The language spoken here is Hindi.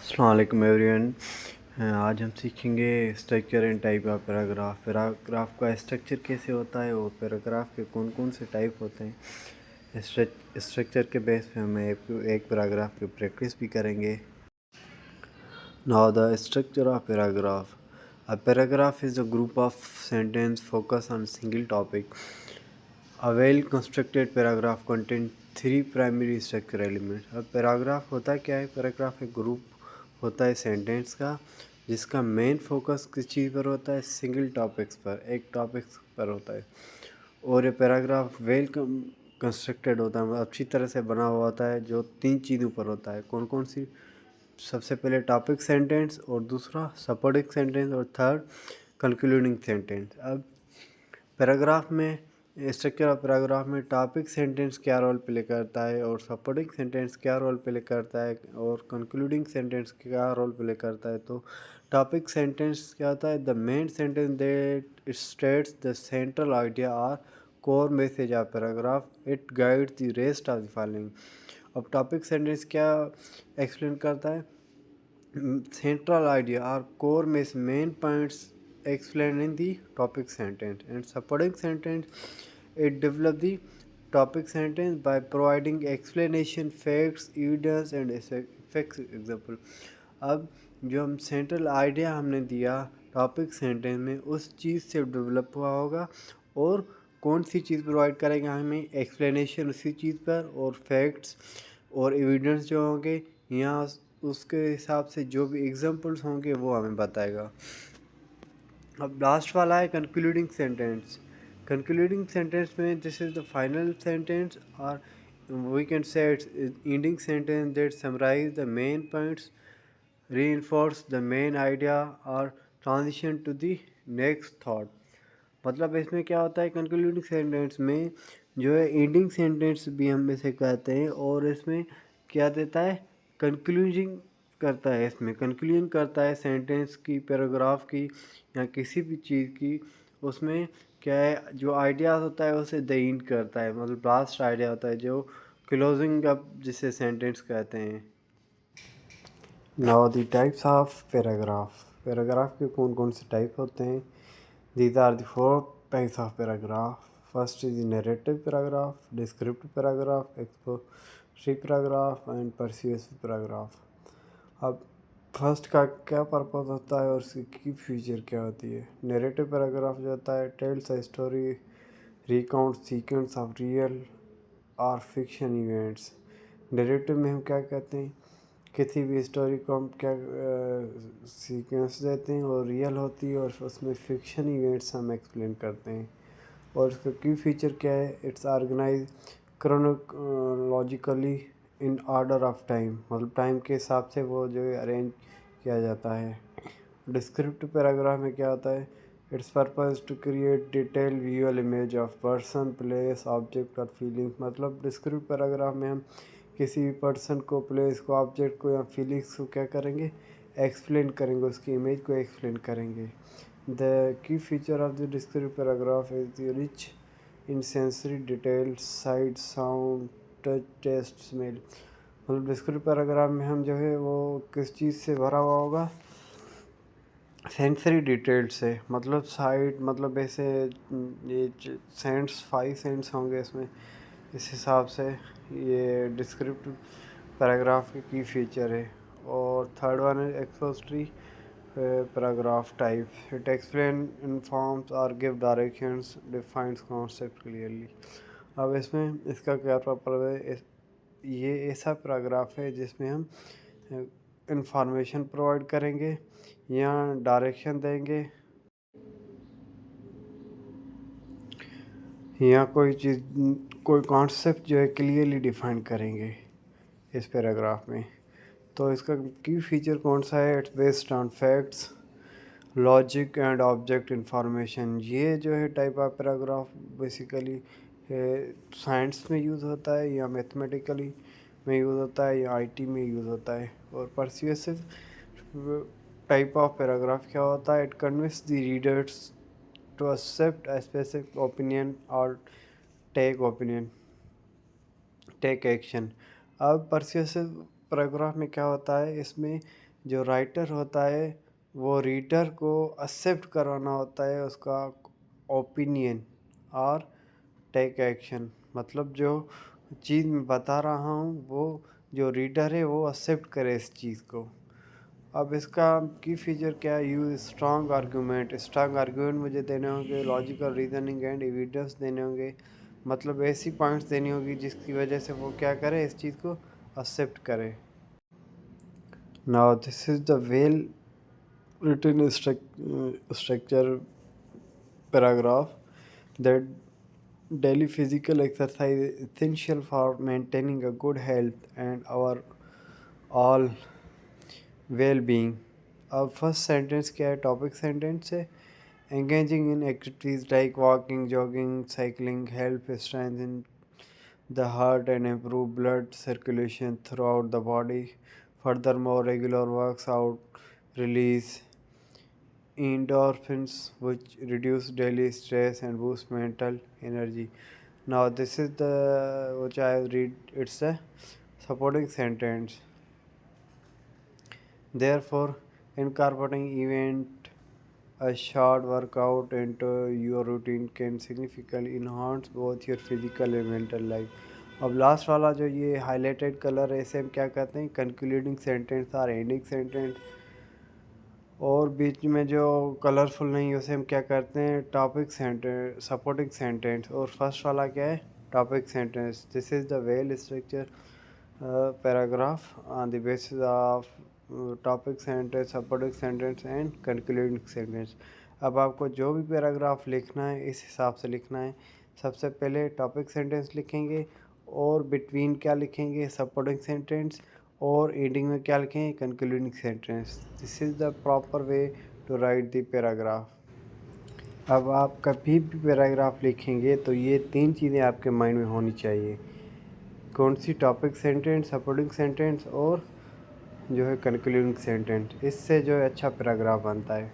अस्सलाम वालेकुम एवरीवन। आज हम सीखेंगे structure and type of paragraph. Paragraph का स्ट्रक्चर कैसे होता है और पैराग्राफ के कौन कौन से टाइप होते हैं। स्ट्रक्चर के बेस पे हम एक पैराग्राफ की प्रैक्टिस भी करेंगे। Now the structure of paragraph. A paragraph is a group of sentence focus on single topic. A well-constructed paragraph contains three primary structure elements. अब पैराग्राफ होता क्या है? पैराग्राफ एक ग्रुप होता है सेंटेंस का जिसका मेन फोकस किस चीज़ पर होता है? सिंगल टॉपिक्स पर, एक टॉपिक्स पर होता है। और ये पैराग्राफ वेल कंस्ट्रक्टेड होता है, अच्छी तरह से बना हुआ होता है, जो तीन चीज़ों पर होता है। कौन कौन सी? सबसे पहले टॉपिक सेंटेंस, और दूसरा सपोर्टिंग सेंटेंस, और थर्ड कंक्लूडिंग सेंटेंस। अब पैराग्राफ में स्ट्रक्चर ऑफ पैराग्राफ में टॉपिक सेंटेंस क्या रोल प्ले करता है, और सपोर्टिंग सेंटेंस क्या रोल प्ले करता है, और कंक्लूडिंग सेंटेंस क्या रोल प्ले करता है। तो टॉपिक सेंटेंस क्या होता है? The main sentence that states the central idea और core message of paragraph, it guides the rest of the following. अब टॉपिक सेंटेंस क्या एक्सप्लेन करता है? Central idea or core main points explained in the topic sentence, and supporting sentence it develop the topic sentence by providing explanation, facts, evidence and effects example। अब जो हम सेंट्रल आइडिया हमने दिया टॉपिक सेंटेंस में, उस चीज़ से डेवलप हुआ होगा, और कौन सी चीज़ प्रोवाइड करेगा हमें? एक्सप्लेनेशन उसी चीज़ पर, और फैक्ट्स और एविडेंस जो होंगे यहाँ उसके हिसाब से जो भी एग्जांपल्स होंगे वो हमें बताएगा। अब लास्ट वाला है कंक्लूडिंग सेंटेंस। कंक्लूडिंग सेंटेंस में this is the final sentence, और we can say it's ending sentence that summarise the main points, reinforce the main idea और transition to the next thought। मतलब इसमें क्या होता है? कंक्लूडिंग सेंटेंस में जो है एंडिंग सेंटेंस भी हम इसे कहते हैं, और इसमें क्या देता है? कंक्लूजिंग करता है, इसमें कंक्लूजन करता है सेंटेंस की, पैराग्राफ की, या किसी भी चीज़ की। उसमें क्या है? जो आइडियाज़ होता है उसे द एंड करता है, मतलब लास्ट आइडिया होता है, जो क्लोजिंग अप जिसे सेंटेंस कहते हैं। Now the types of paragraph. Paragraph के कौन कौन से टाइप होते हैं? These are the four types of paragraph. First is the narrative paragraph, descriptive paragraph, expository paragraph and persuasive paragraph। अब फर्स्ट का क्या पर्पस होता है और उसकी की फीचर क्या होती है? नैरेटिव पैराग्राफ जो होता है tales a story, recount sequence of real और फिक्शन इवेंट्स। नैरेटिव में हम क्या कहते हैं? किसी भी स्टोरी को हम क्या सीक्वेंस देते हैं, और रियल होती है, और उसमें फिक्शन इवेंट्स हम एक्सप्लेन करते हैं। और उसका की फीचर क्या है? It's organise chronologically in order of time, मतलब टाइम के हिसाब से वो जो है अरेंज किया जाता है। डिस्क्रिप्टिव पैराग्राफ में क्या होता है? It's purpose to create detail visual image of person, place, object और फीलिंग्स। मतलब डिस्क्रिप्टिव पैराग्राफ में हम किसी भी पर्सन को, प्लेस को, ऑब्जेक्ट को या फीलिंग्स को क्या करेंगे? एक्सप्लेन करेंगे, उसकी इमेज को एक्सप्लेन करेंगे। The key feature of the descriptive paragraph is the rich in sensory detail, sight, sound, touch, taste, smell. मतलब डिस्क्रिप्टिव पैराग्राफ में हम जो है वो किस चीज़ से भरा हुआ होगा? सेंसरी डिटेल से, मतलब साइट, मतलब ऐसे ये सेंट्स 5 सेंट्स होंगे इसमें, इस हिसाब से ये डिस्क्रिप्टिव पैराग्राफ की फीचर है। और थर्ड वन है expository paragraph type. It explain, informs और give directions, defines concept clearly. अब इसमें इसका क्या पर्पज है? ये ऐसा पैराग्राफ है जिसमें हम इंफॉर्मेशन प्रोवाइड करेंगे या डायरेक्शन देंगे, या कोई चीज़, कोई कॉन्सेप्ट जो है क्लियरली डिफाइन करेंगे इस पैराग्राफ में। तो इसका की फीचर कौन सा है? It's based on facts, logic and object information. ये जो है type of paragraph basically science में यूज़ होता है, या मैथमेटिकली में यूज़ होता है, या आईटी में यूज़ होता है। और परsuasive टाइप ऑफ पैराग्राफ क्या होता है? It convince the readers to accept a specific opinion और टेक एक्शन। अब परsuasive पैराग्राफ में क्या होता है? इसमें जो राइटर होता है वो रीडर को एक्सेप्ट करवाना होता है उसका ओपिनियन और टेक एक्शन। मतलब जो चीज़ मैं बता रहा हूँ वो जो रीडर है वो एक्सेप्ट करे इस चीज़ को। अब इसका की फीचर क्या है? Use strong argument. Strong argument मुझे देने होंगे, लॉजिकल रीजनिंग एंड एविडेंस देने होंगे। मतलब ऐसी पॉइंट्स देनी होगी जिसकी वजह से वो क्या करे, इस चीज़ को एक्सेप्ट करे। Now this is the well written structure paragraph that daily physical exercise is essential for maintaining a good health and our all well-being। अब फर्स्ट सेंटेंस क्या है? टॉपिक सेंटेंस है। engaging in activities like walking, jogging, cycling help strengthen the heart and improve blood circulation throughout the body. Furthermore, regular works out release endorphins which reduce daily stress and boost mental energy. Now this is the which I read, it's a supporting sentence. Therefore, incorporating event a short workout into your routine can significantly enhance both your physical and mental life। अब लास्ट वाला जो ये हाईलाइटेड कलर है इसे हम क्या कहते हैं? कंक्लूडिंग सेंटेंस और एंडिंग सेंटेंस। और बीच में जो कलरफुल नहीं है उसे हम क्या करते हैं? Topic sentence, supporting sentence. और फर्स्ट वाला क्या है? Topic sentence. This is the well structure paragraph on the basis of topic sentence, supporting sentence and concluding sentence. अब आपको जो भी पैराग्राफ लिखना है इस हिसाब से लिखना है। सबसे पहले टॉपिक सेंटेंस लिखेंगे और बिटवीन क्या लिखेंगे? Supporting sentence. और एंडिंग में क्या लिखें? Concluding sentence. This is the proper way to write the paragraph. अब आप कभी भी पैराग्राफ लिखेंगे तो ये तीन चीज़ें आपके माइंड में होनी चाहिए। कौन सी? टॉपिक सेंटेंस, सपोर्टिंग सेंटेंस और जो है कंक्लूडिंग सेंटेंस। इससे जो है अच्छा पैराग्राफ बनता है।